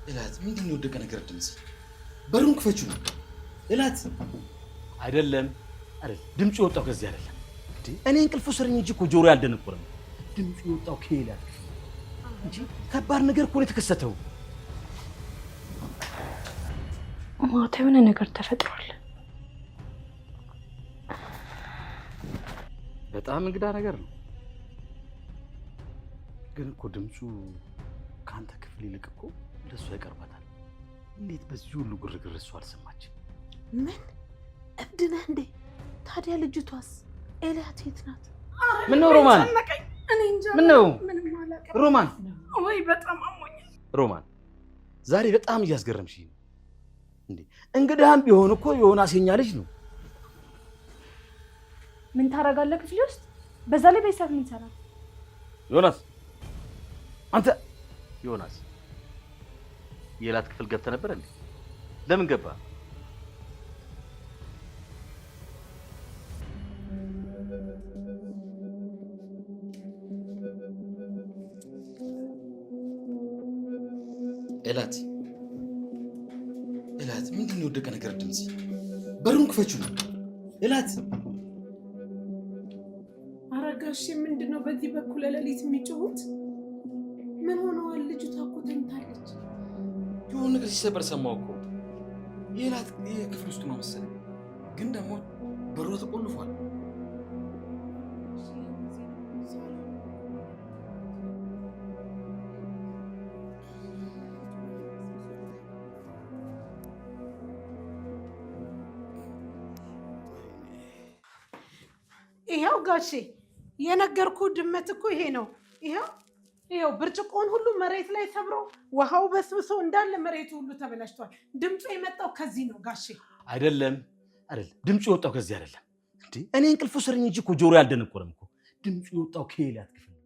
እላት ምንድን ነው የወደቀ ነገር ድምጽ? በሩን ክፈችው። እላት አይደለም ድምጽ የወጣው ከዚህ አይደለም እንዴ? እኔ እንቅልፍ ወሰደኝ እንጂ እኮ ጆሮ ያልደነቆረም። ድምጽ የወጣው ከሌላ እንጂ ከባድ ነገር እኮ ነው የተከሰተው። ማታ የሆነ ነገር ተፈጥሯል። በጣም እንግዳ ነገር ነው። ግን እኮ ድምፁ ካንተ ክፍል ይልቅ እኮ ለሱ ያቀርባታል። እንዴት በዚህ ሁሉ ግርግር እሱ አልሰማችም? ምን እብድ ነህ እንዴ? ታዲያ ልጅቷስ ኤልያት የት ናት? ምን ነው ሮማን? ምን ነው ሮማን? ወይ በጣም አሞኛል። ሮማን ዛሬ በጣም እያስገረምሽኝ ነው እንዴ። እንግዳም ቢሆን እኮ ዮናስ የኛ ልጅ ነው። ምን ታረጋለህ ክፍል ውስጥ? በዛ ላይ በይሳት ምን ይሰራል? ዮናስ አንተ ዮናስ የላት ክፍል ገብተህ ነበር እንዴ? ለምን ገባ? እላት ምንድን ነው የወደቀ ነገር ድምጽ? በሩን ክፈችው። እላት አረጋሽ ምንድን ነው በዚህ በኩል ሌሊት የሚጮሁት? ምን ሆነዋል? ልጅቷ እኮ ተኝታለች። የሆነ ነገር ሲሰበር ሰማሁ እኮ። የእላት ክፍል ውስጥ ነው መሰለኝ፣ ግን ደግሞ በሩ ተቆልፏል። ይሄው ጋሼ የነገርኩ ድመት እኮ ይሄ ነው። ይሄው ብርጭቆን ሁሉ መሬት ላይ ሰብሮ ውሃው በስብሶ እንዳለ መሬቱ ሁሉ ተበላሽቷል። ድምፁ የመጣው ከዚህ ነው ጋሼ። አይደለም ድምፁ የወጣው ከዚህ አይደለም እንዴ? እኔ እንቅልፍ ወሰደኝ እንጂ እኮ ጆሮ ያልደነቆረም እኮ። ድምፁ የወጣው ከሌላት ክፍል ነው።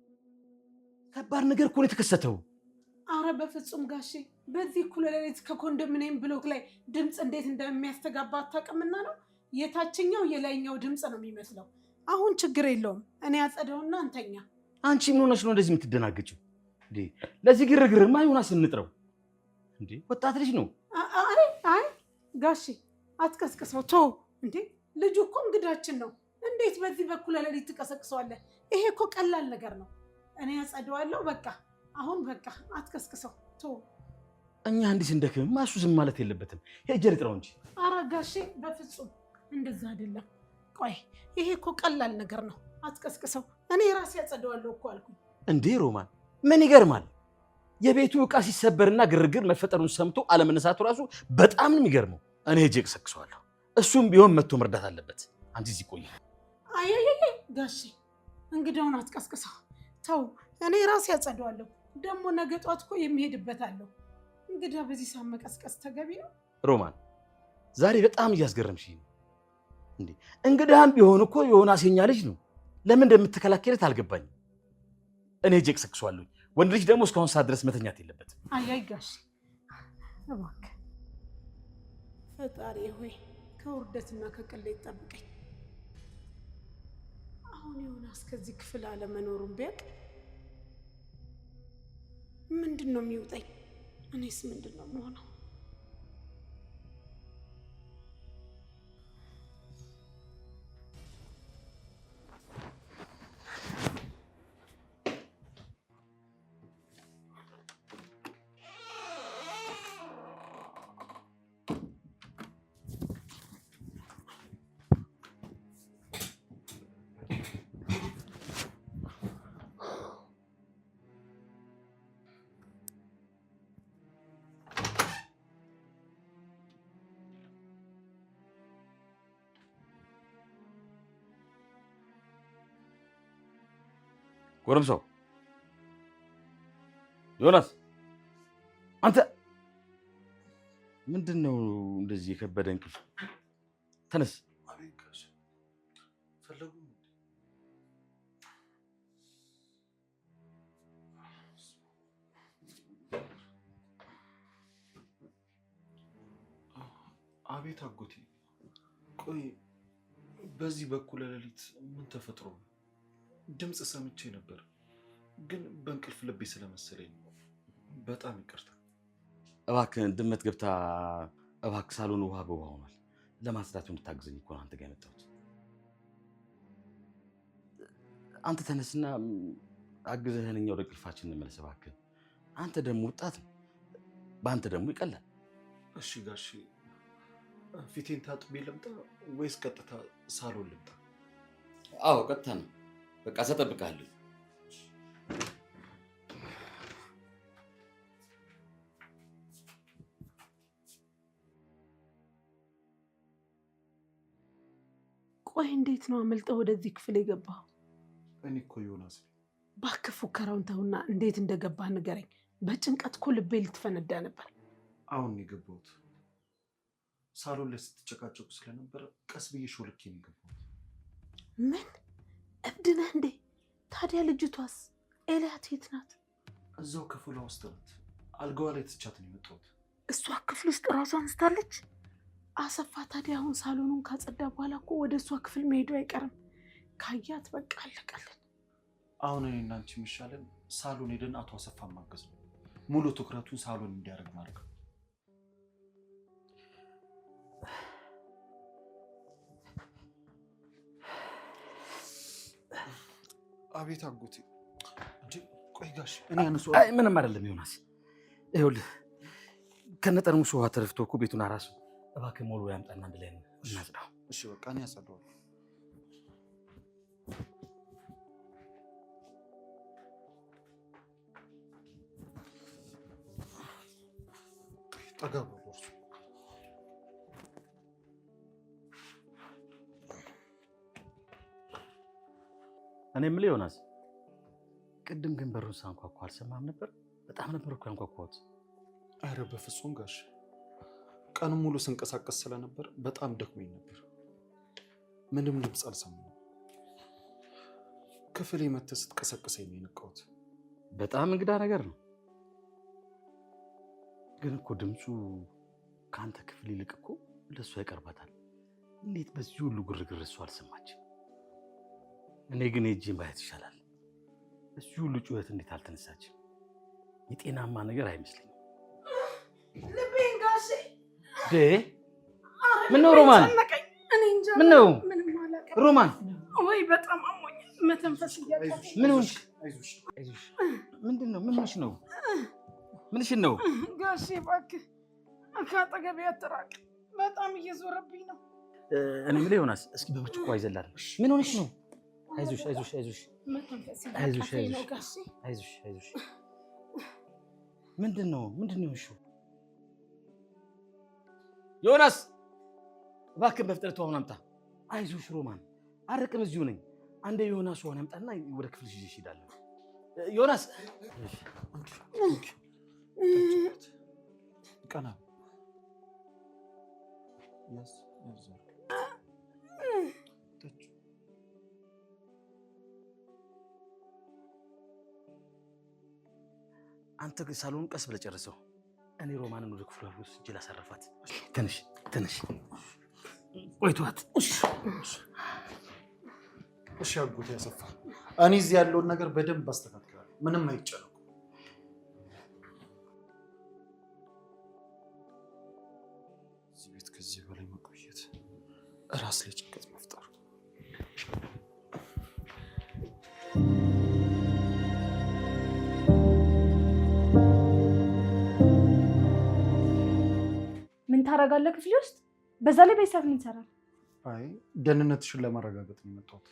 ከባድ ነገር እኮ ነው የተከሰተው። አረ በፍጹም ጋሼ፣ በዚህ እኩለ ሌሊት ከኮንዶሚኒየም ብሎክ ላይ ድምፅ እንዴት እንደሚያስተጋባ አታውቅምና ነው። የታችኛው የላይኛው ድምፅ ነው የሚመስለው። አሁን ችግር የለውም፣ እኔ አጸደውና አንተኛ። አንቺ ምን ሆነሽ ነው እንደዚህ የምትደናገጭው እንዴ? ለዚህ ግርግርማ ዮናስ እንጥረው እንዴ? ወጣት ልጅ ነው። አይ ጋሼ አትቀስቅሰው፣ ቶ እንዴ ልጁ እኮ እንግዳችን ነው። እንዴት በዚህ በኩል ሌሊት ትቀሰቅሰዋለህ? ይሄ እኮ ቀላል ነገር ነው። እኔ አጸደዋለሁ። በቃ አሁን በቃ አትቀስቅሰው፣ ቶ እኛ እንዲህ እንደክም እሱ ዝም ማለት የለበትም። ሄጄ ልጥረው እንጂ። ኧረ ጋሼ በፍጹም እንደዛ አይደለም። ቆይ ይሄ እኮ ቀላል ነገር ነው፣ አትቀስቅሰው። እኔ ራሴ አጸደዋለሁ እኮ አልኩኝ። እንዴ ሮማን ምን ይገርማል? የቤቱ ዕቃ ሲሰበርና ግርግር መፈጠሩን ሰምቶ አለመነሳቱ ራሱ በጣም ነው የሚገርመው። እኔ ሄጄ እቀሰቅሰዋለሁ። እሱም ቢሆን መጥቶ መርዳት አለበት። አንቺ እዚህ ቆይ። አይ ጋሼ እንግዳውን አትቀስቅሰው፣ ተው። እኔ ራሴ አጸደዋለሁ። ደግሞ ነገ ጧት እኮ የሚሄድበታለሁ። እንግዳ በዚህ ሰዓት መቀስቀስ ተገቢ ነው? ሮማን ዛሬ በጣም እያስገረምሽኝ ነው እንዴ። እንግዳም ቢሆን እኮ ዮናስ የኛ ልጅ ነው። ለምን እንደምትከላከለት አልገባኝም። እኔ ሄጄ እቀሰቅሰዋለሁ። ወንድ ልጅ ደግሞ እስካሁን ሰዓት ድረስ መተኛት የለበትም። አይ ጋሼ እባክህ ፈጣሪ ሆይ ከውርደትና ከቅሌት ጠብቀኝ። አሁን ዮናስ ከዚህ ክፍል አለመኖሩን ቢያውቅ ምንድን ነው የሚውጠኝ? እኔስ ምንድን ነው የምሆነው? ጎረምሳው ዮናስ፣ አንተ ምንድን ነው እንደዚህ የከበደ እንቅልፍ? ተነስ። አቤት አጎቴ። ቆይ በዚህ በኩል ሌሊት ምን ተፈጥሮ ነው? ድምፅ ሰምቼ ነበር፣ ግን በእንቅልፍ ልቤ ስለመሰለኝ በጣም ይቅርታ። እባክህን ድመት ገብታ እባክህ ሳሎን ውሃ በውሃ ሆኗል። ለማጽዳት እንድታግዘኝ እኮ ነው አንተ ጋር የመጣሁት። አንተ ተነስና አግዘህን እኛ ወደ እንቅልፋችን እንመለስ እባክህ። አንተ ደግሞ ወጣት ነው፣ በአንተ ደግሞ ይቀላል። እሺ ጋሼ፣ ፊቴን ታጥቤ ልምጣ ወይስ ቀጥታ ሳሎን ልምጣ? አዎ ቀጥታ ነው። በቃ እጠብቅሃለሁ። ቆይ እንዴት ነው አመልጠው ወደዚህ ክፍል የገባው? እኔ እኮ ዮናስ እባክህ ፉከራውን ተውና እንዴት እንደገባህ ንገረኝ። በጭንቀት እኮ ልቤ ልትፈነዳ ነበር። አሁን ነው የገባሁት። ሳሎን ላይ ስትጨቃጨቁ ስለነበረ ቀስ ብዬ ሾልኬ ነው የገባሁት። ምን እብድ ነህ እንዴ? ታዲያ ልጅቷስ ኤልያት የት ናት? እዛው ክፍሏ ውስጥ ናት። አልጋዋ ላይ ትቻት ነው የመጣሁት። እሷ ክፍል ውስጥ ራሷን አንስታለች? አሰፋ ታዲያ አሁን ሳሎኑን ካጸዳ በኋላ እኮ ወደ እሷ ክፍል መሄዱ አይቀርም። ካያት በቃ አለቀልን። አሁን እኔ እና አንቺ የሚሻለን ሳሎን ሄደን አቶ አሰፋን ማገዝ ነው። ሙሉ ትኩረቱን ሳሎን እንዲያደርግ ማድረግ። አቤት አጎቴ። ቆይ ጋሽ እኔ ያነሱ። አይ ምንም አይደለም ዮናስ። ይኸውልህ ከነጠርሙሱ ውሃ ተረፍቶ እኮ ቤቱን አራሱ። እባክህ ሞሉ ያምጣና አንድ ላይ እናጽዳው። እሺ በቃ እኔ ያጸዳዋለሁ። ጠጋ ብሎ እኔ የምልህ ዮናስ፣ ቅድም ግን በሩን ሳንኳኳ አልሰማህም ነበር? በጣም ነበር እኮ ያንኳኳሁት። አረ በፍጹም ጋሽ፣ ቀኑን ሙሉ ስንቀሳቀስ ስለነበር በጣም ደክሞኝ ነበር። ምንም ድምፅ አልሰማሁም። ክፍሌ መተህ ስትቀሰቅሰኝ ነው የነቃሁት። በጣም እንግዳ ነገር ነው። ግን እኮ ድምፁ ከአንተ ክፍል ይልቅ እኮ ለእሷ ይቀርባታል። እንዴት በዚህ ሁሉ ግርግር እሷ አልሰማችም? እኔ ግን ሄጄ ማየት ይሻላል። እዚህ ሁሉ ጩኸት እንዴት አልተነሳችም? የጤናማ ነገር አይመስለኝም። ልቤን ጋሼ። ምን ነው ሮማን? ምን ነው ሮማን? ወይ በጣም አሞኛል፣ መተንፈስ እያቃተኝ። ምን ሆንሽ? አይዞሽ አይዞሽ። ምንድን ነው? ምን ሆንሽ ነው? ምንሽን ነው? ጋሼ እባክህ ከአጠገቤ አትራቅ፣ በጣም እየዞረብኝ ነው። እኔ የምልህ ዮናስ፣ እስኪ በብርጭቆ አይዘላል። ምን ሆንሽ ነው? አይዞሽ አይዞሽ አይዞሽ አይዞሽ አይዞሽ አይዞሽ። ምንድን ነው የሆንሽው? ዮናስ እባክህን በፍጥነት ውሃውን አምጣ። አይዞሽ ሮማን፣ አርቅም እዚሁ ነኝ። አንዴ ዮናስ ውሃውን ያምጣና ወደ ክፍልሽ ይዤሽ እሄዳለሁ። ዮናስ ቀና አንተ ግን ሳሎን ቀስ ብለህ ጨርሰው። እኔ ሮማንን ወደ ክፍሏ ወስጄ ላሳረፋት። ትንሽ ትንሽ ቆይቷት። እሺ አጎቴ አሰፋ፣ እኔ እዚህ ያለውን ነገር በደንብ አስተካክላለሁ። ምንም አይጨነቁ። እዚህ ቤት ከዚህ በላይ መቆየት እራስ ላይ ጭንቀት መፍጠሩ። ምን ታደርጋለህ ክፍሌ ውስጥ? በዛ ላይ በይሳት ምን ትሰራለህ? አይ ደህንነትሽን ለማረጋገጥ ነው የመጣሁት።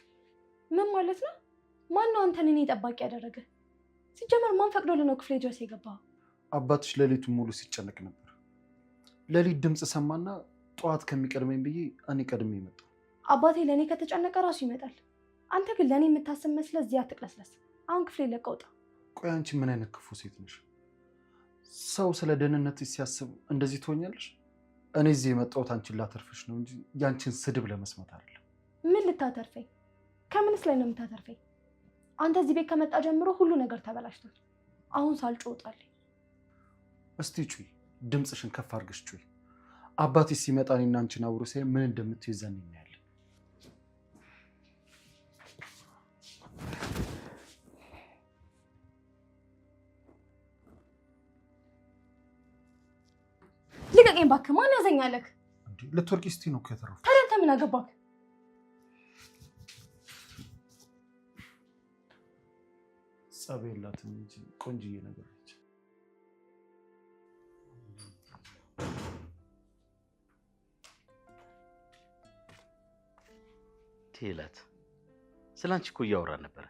ምን ማለት ነው? ማን ነው አንተን እኔ ጠባቂ ያደረገ? ሲጀመር ማን ፈቅዶልህ ነው ክፍሌ ድረስ የገባኸው? አባትሽ ሌሊቱን ሙሉ ሲጨነቅ ነበር። ሌሊት ድምፅ ሰማና ጠዋት ከሚቀድመኝ ብዬ እኔ ቀድሜ መጣሁ። አባቴ ለእኔ ከተጨነቀ ራሱ ይመጣል። አንተ ግን ለእኔ የምታስብ መስለህ እዚህ አትቅለስለስ። አሁን ክፍሌ ለቀህ ውጣ። ቆይ አንቺ ምን አይነት ክፉ ሴት ነሽ? ሰው ስለ ደህንነትሽ ሲያስብ እንደዚህ ትሆኛለሽ? እኔ እዚህ የመጣሁት አንቺን ላተርፍሽ ነው እንጂ ያንቺን ስድብ ለመስማት አይደለም። ምን ልታተርፈኝ? ከምንስ ላይ ነው የምታተርፈኝ? አንተ እዚህ ቤት ከመጣ ጀምሮ ሁሉ ነገር ተበላሽቷል። አሁን ሳልጮህ ውጣልኝ። እስቲ ጩይ፣ ድምፅሽን ከፍ አድርገሽ ጩይ። አባትሽ ሲመጣ እኔና አንቺን አብሮ ሲያይ ምን እንደምትይዘን እናያለን። አትጠይቀኝ እባክህ። ማን ያዘኛለክ? እንዴ ልትወርቂ እስቲ ነው ከተረፈ። ታዲያ አንተ ምን አገባክ? ጸብ የላትም እንጂ ቆንጅዬ ነገር ነች። ቴላት ስላንቺ እኮ እያወራን ነበረ።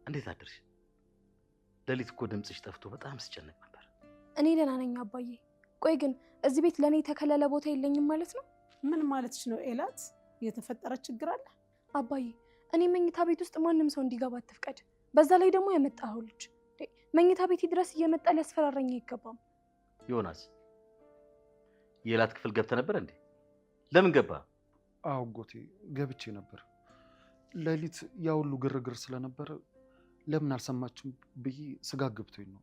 እንዴት አደርሽ? ሌሊት እኮ ድምፅሽ ጠፍቶ በጣም ስጨነቅ ነበር። እኔ ደህና ነኝ አባዬ። ቆይ ግን እዚህ ቤት ለእኔ የተከለለ ቦታ የለኝም ማለት ነው? ምን ማለትሽ ነው ኤላት? የተፈጠረ ችግር አለ? አባዬ እኔ መኝታ ቤት ውስጥ ማንም ሰው እንዲገባ አትፍቀድ። በዛ ላይ ደግሞ ያመጣኸው ልጅ መኝታ ቤት ድረስ እየመጣ ሊያስፈራራኝ አይገባም። ዮናስ የኤላት ክፍል ገብተህ ነበር እንዴ? ለምን ገባ? አዎ ጎቴ ገብቼ ነበር። ሌሊት ያ ሁሉ ግርግር ስለነበረ ለምን አልሰማችም ብዬ ስጋት ገብቶኝ ነው።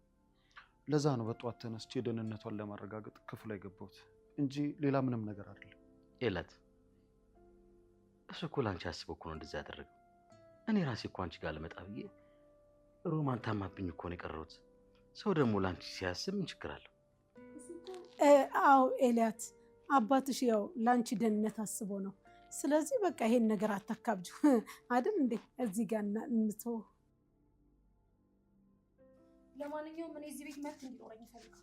ለዛ ነው በጠዋት ተነስቼ ደህንነቷን ለማረጋገጥ ክፍል የገባሁት እንጂ ሌላ ምንም ነገር አይደለም። ኤላት እሱ እኮ ላንቺ አስበው እኮ ነው እንደዛ ያደረገው። እኔ ራሴ እኮ አንቺ ጋር ልመጣ ብዬ ሮማን ታማብኝ እኮ ነው የቀረሁት። ሰው ደግሞ ላንቺ ሲያስብ ምን ችግር አለው? አዎ ኤላት አባትሽ ያው ላንቺ ደህንነት አስቦ ነው። ስለዚህ በቃ ይሄን ነገር አታካብጁ አይደል እንዴ? እዚህ ጋር እንተው። ለማንኛውም እኔ እዚህ ቤት መብት እንዲኖረኝ እፈልጋለሁ።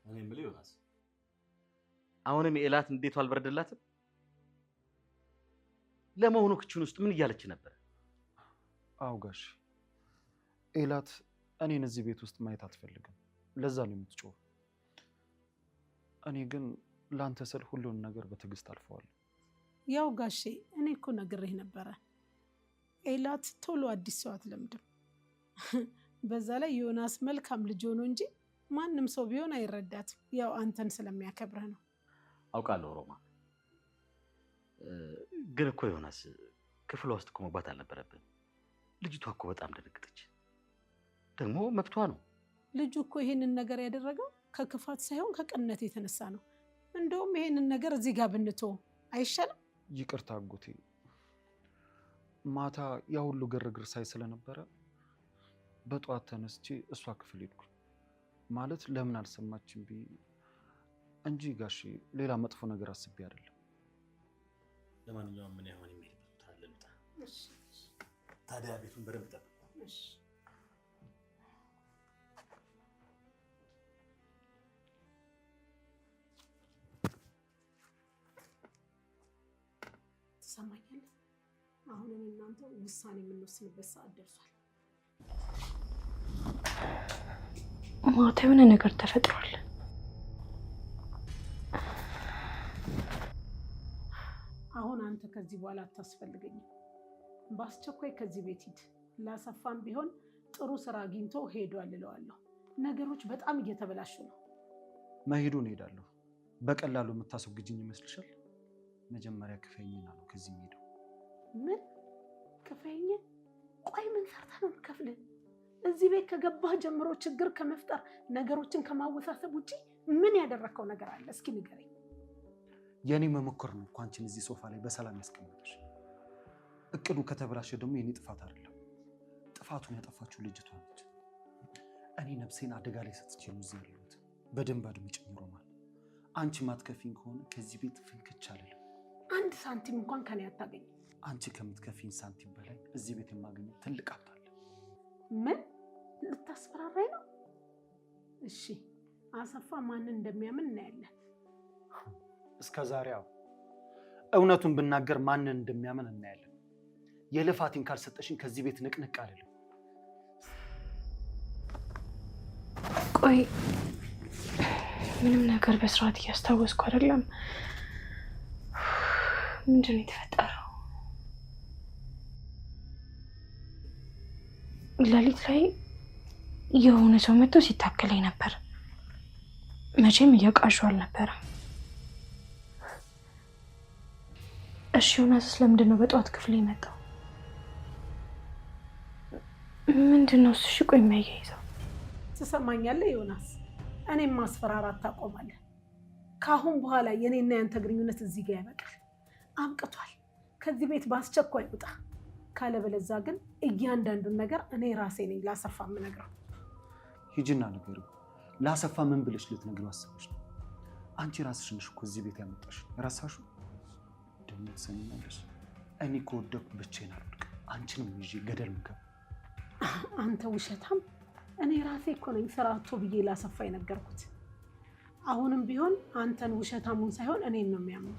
እኔ የምልህ ዮናስ አሁንም ኤላት እንዴት አልበረደላትም? ለመሆኑ ክችን ውስጥ ምን እያለች ነበር? አዎ ጋሽ ኤላት እኔን እዚህ ቤት ውስጥ ማየት አትፈልግም። ለዛ ነው የምትጮህ። እኔ ግን ላንተ ስል ሁሉን ነገር በትዕግስት አልፈዋለሁ። ያው ጋሼ እኔ እኮ ነግሬህ ነበረ። ኤላት ቶሎ አዲስ ሰው አትለምድም። በዛ ላይ ዮናስ መልካም ልጅ ሆኖ እንጂ ማንም ሰው ቢሆን አይረዳትም። ያው አንተን ስለሚያከብርህ ነው። አውቃለሁ ሮማ። ግን እኮ ዮናስ ክፍሏ ውስጥ እኮ መግባት አልነበረብን። ልጅቷ እኮ በጣም ደነገጠች። ደግሞ መብቷ ነው። ልጁ እኮ ይሄንን ነገር ያደረገው ከክፋት ሳይሆን ከቅንነት የተነሳ ነው። እንደውም ይሄንን ነገር እዚህ ጋር ብንተው አይሻልም? ይቅርታ አጎቴ፣ ማታ ያ ሁሉ ግርግር ሳይ ስለነበረ በጠዋት ተነስቼ እሷ ክፍል ሄድኩ። ማለት ለምን አልሰማችም ብዬ እንጂ ጋሼ ሌላ መጥፎ ነገር አስቤ አይደለም። ለማንኛውም ምን ያሆን የሚሄድበት ታለልታ። ታዲያ ቤቱን በደንብ ጠብቅ። ትሰማኛለህ? አሁን እኔ እናንተ ውሳኔ የምንወስንበት ሰዓት ደርሷል። ማታ የሆነ ነገር ተፈጥሯል። አሁን አንተ ከዚህ በኋላ አታስፈልገኝም። በአስቸኳይ ከዚህ ቤት ሂድ። ላሰፋም ቢሆን ጥሩ ስራ አግኝቶ ሄዷል እለዋለሁ። ነገሮች በጣም እየተበላሹ ነው። መሄዱን ሄዳለሁ። በቀላሉ የምታስወግጅኝ ይመስልሻል? መጀመሪያ ክፈይኝና ነው ከዚህ ሄደው። ምን ክፈይኝ? ቆይ ምን ሰርታ ነው የምከፍልህ? እዚህ ቤት ከገባህ ጀምሮ ችግር ከመፍጠር ነገሮችን ከማወሳሰብ ውጪ ምን ያደረከው ነገር አለ? እስኪ ንገረኝ። የኔ መሞከር ነው እኮ አንቺን እዚህ ሶፋ ላይ በሰላም ያስቀምጥሽ። እቅዱ ከተበላሸ ደግሞ የኔ ጥፋት አይደለም። ጥፋቱን ያጠፋችው ልጅቷ ነች። እኔ ነፍሴን አደጋ ላይ ሰጥቼ ነው እዚህ ያለሁት። በደንብ አድሜ ጨምሮ ማለት አንቺ ማትከፊኝ ከሆነ ከዚህ ቤት ፍንክች አልልም። አንድ ሳንቲም እንኳን ከኔ አታገኝ። አንቺ ከምትከፊኝ ሳንቲም በላይ እዚህ ቤት የማገኘው ትልቅ ሀብት አለ። ምን ልታስፈራራኝ ነው? እሺ አሰፋ ማንን እንደሚያምን እናያለን። እስከ ዛሬው እውነቱን ብናገር ማንን እንደሚያምን እናያለን። የልፋቴን ካልሰጠሽኝ ከዚህ ቤት ንቅንቅ አልልም። ቆይ ምንም ነገር በስርዓት እያስታወስኩ አይደለም። ምንድን ነው የተፈጠረው? ሌሊት ላይ የሆነ ሰው መጥቶ ሲታከለኝ ነበር። መቼም እየቃዡ አልነበረም። እሺ ዮናስ ለምንድን ነው በጠዋት ክፍል የመጣው? ምንድነው እሱ? እሺ ቆይ የሚያያይዘው ትሰማኛለህ ዮናስ? እኔም ማስፈራራት ታቆማለህ። ከአሁን በኋላ የኔና ያንተ ግንኙነት እዚህ ጋር ያበቃል፣ አብቅቷል። ከዚህ ቤት በአስቸኳይ ውጣ። ካለበለዛ ግን እያንዳንዱን ነገር እኔ ራሴ ነኝ ላሰፋ የምነግረው። ሂጂና ንገሪው። ላሰፋ ምን ብለሽ ልትነግሪው አሰበሽ ነው? አንቺ ራስሽ ነሽ እኮ እዚህ ቤት ያመጣሽ። ረሳሽው? ደግሞ ትሰሚኛለሽ፣ እኔ ከወደኩ ብቻዬን አልወድቅም። አንቺንም ይዤ ገደል ምገብ። አንተ ውሸታም! እኔ ራሴ እኮ ነኝ ስራቶ ብዬ ላሰፋ የነገርኩት። አሁንም ቢሆን አንተን ውሸታሙን ሳይሆን እኔን ነው የሚያምነው።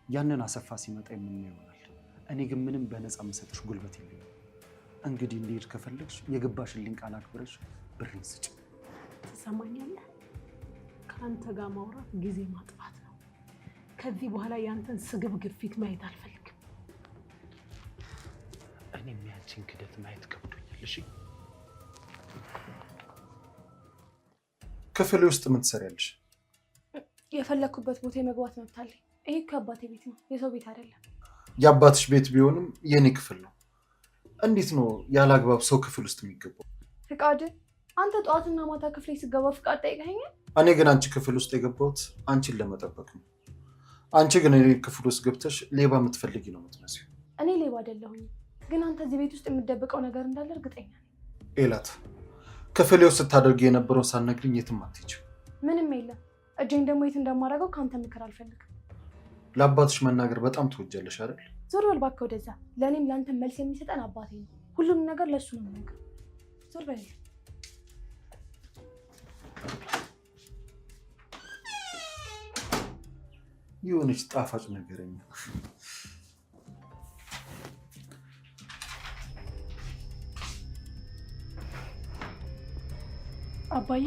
ያንን አሰፋ ሲመጣ የምናየው ይሆናል። እኔ ግን ምንም በነፃ የምሰጥሽ ጉልበት የለኝም። እንግዲህ እንዲሄድ ከፈለግሽ የገባሽልኝ ቃል አክብረሽ ብሬን ስጭ። ትሰማኛለህ? ከአንተ ጋር ማውራት ጊዜ ማጥፋት ነው። ከዚህ በኋላ ያንተን ስግብግብ ፊት ማየት አልፈልግም። እኔም ያንቺን ክደት ማየት ከብዶኛል። እሺ ክፍሌ ውስጥ ምን ትሰሪያለሽ? የፈለኩበት ቦታ የመግባት መብት አለኝ። ይሄ ከአባቴ ቤት ነው፣ የሰው ቤት አይደለም። የአባትሽ ቤት ቢሆንም የኔ ክፍል ነው። እንዴት ነው ያለ አግባብ ሰው ክፍል ውስጥ የሚገባው? ፍቃድ? አንተ ጠዋትና ማታ ክፍሌ ስገባ ፍቃድ ጠይቀኸኛል? እኔ ግን አንቺ ክፍል ውስጥ የገባሁት አንቺን ለመጠበቅ ነው። አንቺ ግን እኔ ክፍል ውስጥ ገብተሽ ሌባ የምትፈልጊ ነው የምትመስለው። እኔ ሌባ አይደለሁኝ፣ ግን አንተ እዚህ ቤት ውስጥ የምትደብቀው ነገር እንዳለ እርግጠኛ ነኝ። ኤላት፣ ክፍሌ ውስጥ ስታደርጊ የነበረውን ሳትነግሪኝ የትም አትሄጂም። ምንም የለም። እጄን ደግሞ የት እንደማደርገው ከአንተ ምክር አልፈልግም። ለአባትሽ መናገር በጣም ትወጃለሽ አይደል? ዞር በል እባክህ ወደዛ። ለእኔም ለአንተ መልስ የሚሰጠን አባቴ ነው። ሁሉንም ነገር ለእሱ ነው የምነግረው። ዞር በል። የሆነች ጣፋጭ ነገረኛ። አባዬ